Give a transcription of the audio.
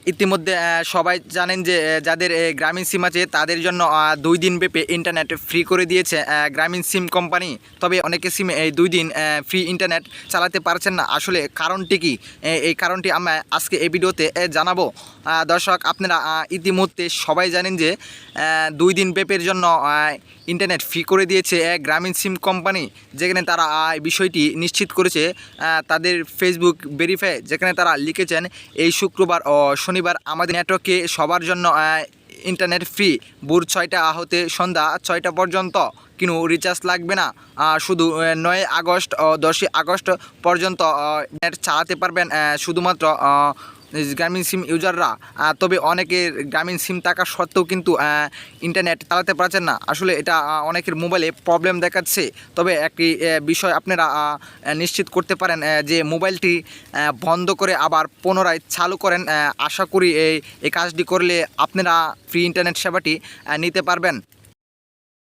ইতিমধ্যে সবাই জানেন যে যাদের গ্রামীণ সিম আছে তাদের জন্য 2 দিন ব্যাপী ইন্টারনেট ফ্রি করে দিয়েছে গ্রামীণ সিম কোম্পানি। তবে অনেকে সিমে এই 2 দিন ফ্রি ইন্টারনেট চালাতে পারছেন না। আসলে কারণটি কি, এই কারণটি আমরা আজকে এই ভিডিওতে জানাবো। দর্শক, আপনারা ইতিমধ্যে সবাই জানেন যে 2 দিন ব্যাপীর জন্য ইন্টারনেট ফ্রি করে দিয়েছে গ্রামীণ সিম কোম্পানি, যেখানে তারা বিষয়টি নিশ্চিত করেছে তাদের ফেসবুক ভেরিফাই, যেখানে তারা লিখেছেন এই শুক্রবার ও শনিবার আমাদের নেটওয়ার্কে সবার জন্য ইন্টারনেট ফ্রি। ভোর 6টা হতে সন্ধ্যা 6টা পর্যন্ত কোনো রিচার্জ লাগবে না। শুধু 9 আগস্ট ও 10 আগস্ট পর্যন্ত নেট চালাতে পারবেন শুধুমাত্র গ্রামীণ সিম ইউজাররা। তবে অনেকের গ্রামীণ সিম থাকা সত্ত্বেও কিন্তু ইন্টারনেট চালাতে পারছেন না। আসলে এটা অনেকের মোবাইলে প্রবলেম দেখাচ্ছে। তবে একটি বিষয় আপনারা নিশ্চিত করতে পারেন যে মোবাইলটি বন্ধ করে আবার পুনরায় চালু করেন। আশা করি এই কাজটি করলে আপনারা ফ্রি ইন্টারনেট সেবাটি নিতে পারবেন।